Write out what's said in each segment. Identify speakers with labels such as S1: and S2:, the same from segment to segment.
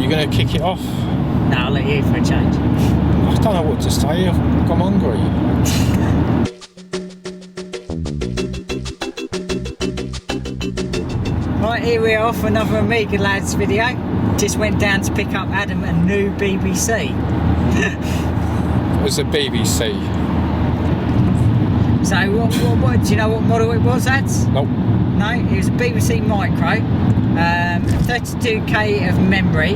S1: you going to kick it off?
S2: No, I'll let you for a change.
S1: I don't know what to say. I'm hungry.
S2: Right, here we are for another Amiga Lads video. Just went down to pick up Adam a new BBC.
S1: It was a BBC.
S2: So what do you know what model it was, Ads?
S1: Nope.
S2: No, it was a BBC Micro, 32k of memory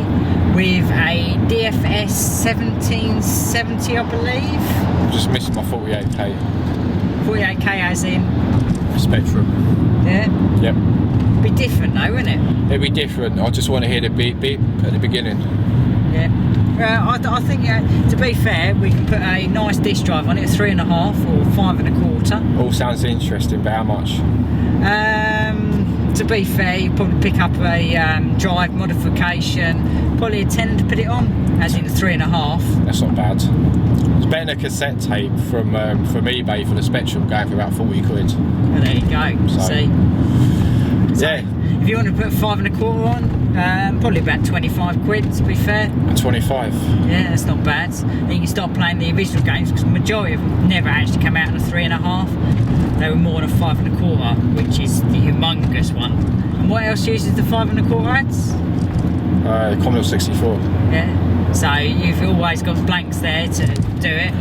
S2: with a DFS 1770, I believe.
S1: Just missed my 48k.
S2: 48k as in?
S1: Spectrum.
S2: Yeah?
S1: Yep.
S2: Be different though, wouldn't it?
S1: It'd be different. I just want to hear the beep beep at the beginning.
S2: Yeah. I think, to be fair, we can put a nice disk drive on it, 3.5 or 5.25.
S1: All sounds interesting, but how much?
S2: To be fair, you probably pick up a drive modification, probably a 10 to put it on, as in a 3.5.
S1: That's not bad. It's better than a cassette tape from eBay for the Spectrum going for about 40 quid.
S2: Well, there you go.
S1: So,
S2: see? So,
S1: yeah.
S2: if you want to put 5.25 on, probably about 25 quid to be fair.
S1: And 25.
S2: Yeah, that's not bad. Then you can start playing the original games because the majority of them never actually come out in a 3.5. They were more than a 5.25, which is the humongous one. And what else uses the 5.25 ads?
S1: Commodore 64.
S2: Yeah. So you've always got blanks there to do it.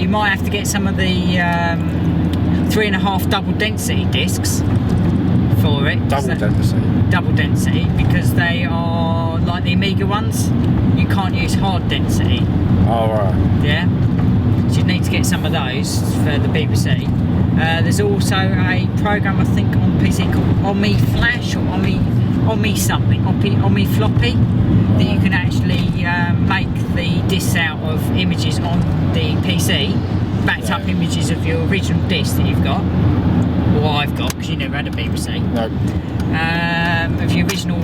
S2: You might have to get some of the 3.5 double density discs for it. Double density, because they are like the Amiga ones. You can't use hard density.
S1: Oh, right.
S2: Yeah. So you need to get some of those for the BBC. There's also a program I think on PC called Omi Flash or Omi something, Omi Floppy, that you can actually make the discs out of images on the PC, backed up images of your original disc that you've got, or I've got, because you never had a BBC.
S1: No.
S2: Of your original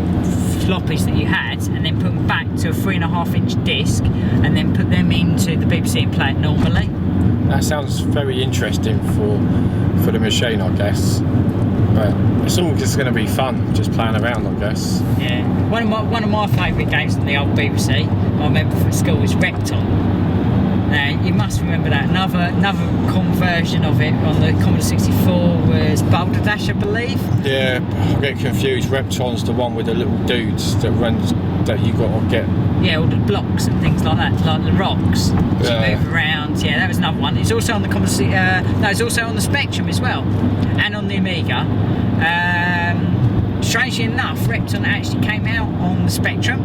S2: floppies that you had, and then put them back to a 3.5-inch disc, and then put them into the BBC and play it normally.
S1: That sounds very interesting for the machine, I guess. But it's all just going to be fun, just playing around, I guess.
S2: Yeah. One of my favourite games on the old BBC, I remember from school, was Recton. You must remember that. Another conversion of it on the Commodore 64 was Boulder Dash, I believe. Yeah,
S1: I get confused. Repton's the one with the little dudes that you got to get.
S2: Yeah, all the blocks and things like that, like the rocks. You move around. Yeah, that was another one. It's also on the it's also on the Spectrum as well, and on the Amiga. Strangely enough, Repton actually came out on the Spectrum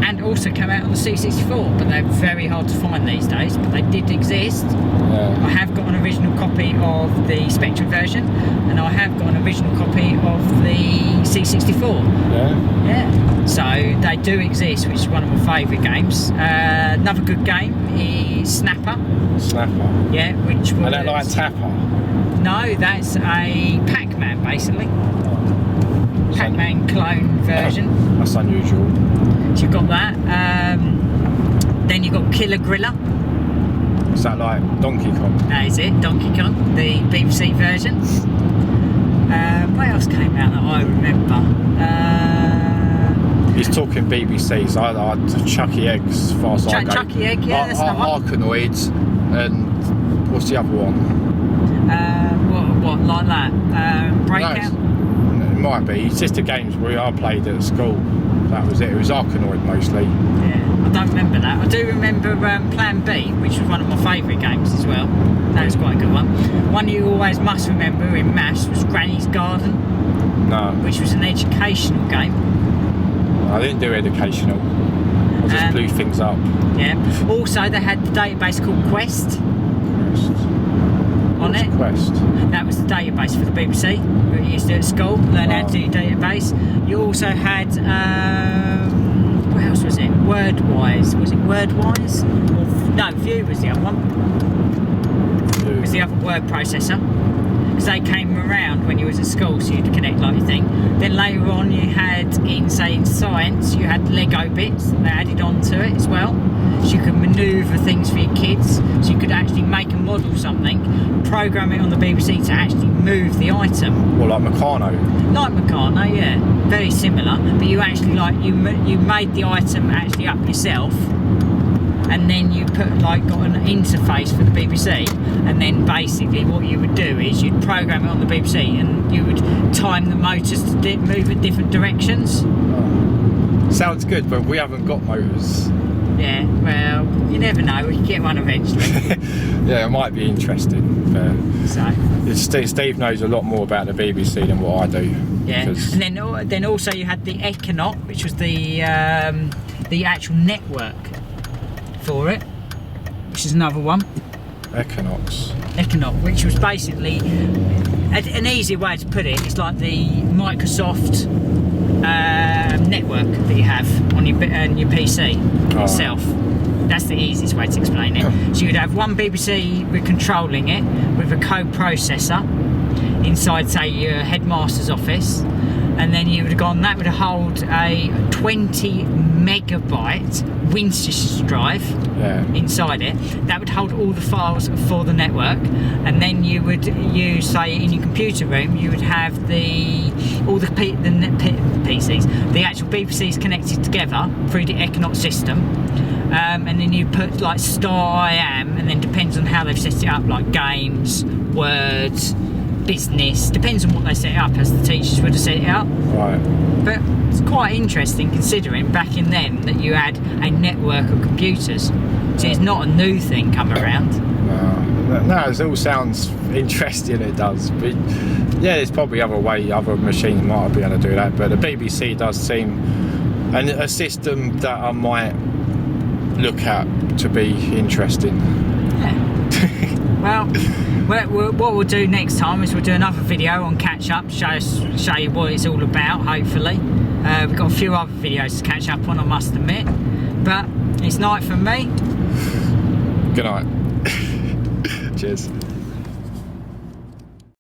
S2: and also came out on the C64, but they're very hard to find these days, but they did exist. I have got an original copy of the Spectrum version, and I have got an original copy of the C64. Yeah. So they do exist, which is one of my favourite games. Another good game is Snapper. Yeah, which was...
S1: I don't like Tapper.
S2: No, that's a Pac-Man, basically. Pac-Man clone version.
S1: That's unusual.
S2: So you've got that. Then you've got Killer Grilla.
S1: Is that like Donkey Kong?
S2: That is it, Donkey Kong, the BBC version. What else came out that I remember?
S1: He's talking BBCs. I had Chucky Eggs, as far as I go.
S2: Chucky Egg, yeah, that's another one.
S1: Arkanoids, and what's the other one?
S2: What like that? Breakout?
S1: No, it might be. It's just the games I played at school. That was it. It was Arkanoid mostly.
S2: Yeah, I don't remember that. I do remember Plan B, which was one of my favourite games as well. That was quite a good one. One you always must remember in MASH was Granny's Garden.
S1: No.
S2: Which was an educational game.
S1: I didn't do educational. I just blew things up.
S2: Yeah. Also, they had the database called Quest. On it.
S1: Quest.
S2: That was the database for the BBC. We used to do at school, learn how to do database. You also had what else was it? Wordwise. Was it Wordwise? No, View was the other one. It was the other word processor. because they came around when you was at school, so you'd connect like your thing. Then later on you had, in science, you had Lego bits that they added onto it as well. So you could manoeuvre things for your kids, so you could actually make and model something, program it on the BBC to actually move the item.
S1: Well, like Meccano.
S2: Like Meccano, yeah, very similar. But you actually you made the item actually up yourself, and then you got an interface for the BBC, and then basically what you would do is you'd program it on the BBC, and you would time the motors to move at different directions.
S1: Oh. Sounds good, but we haven't got motors.
S2: Yeah, well, you never know. We can get one eventually.
S1: Yeah, it might be interesting.
S2: So
S1: Steve knows a lot more about the BBC than what I do.
S2: Yeah, and then also you had the Econaut, which was the actual network for it, which is another one. Econaut, which was basically an easy way to put it. It's like the Microsoft network that you have on your PC itself. That's the easiest way to explain it. So you'd have one BBC controlling it with a co-processor inside, say, your headmaster's office, and then you would have gone, that would hold a 20 megabyte Winchester drive inside it. That would hold all the files for the network, and then you would use, say, in your computer room, you would have all the PCs, the actual BBCs connected together through the Econaut system, and then you put like star I am, and then depends on how they've set it up, like games, words, business, depends on what they set it up, as the teachers would have set it up.
S1: Right.
S2: But it's quite interesting considering back in then that you had a network of computers. So it's not a new thing come around.
S1: No, it all sounds interesting, it does. But yeah, there's probably other machines might be able to do that, but the BBC does seem a system that I might look at to be interesting.
S2: Yeah. Well, what we'll do next time is we'll do another video on catch up, show you what it's all about, hopefully. We've got a few other videos to catch up on, I must admit. But it's night from me.
S1: Good night. Cheers.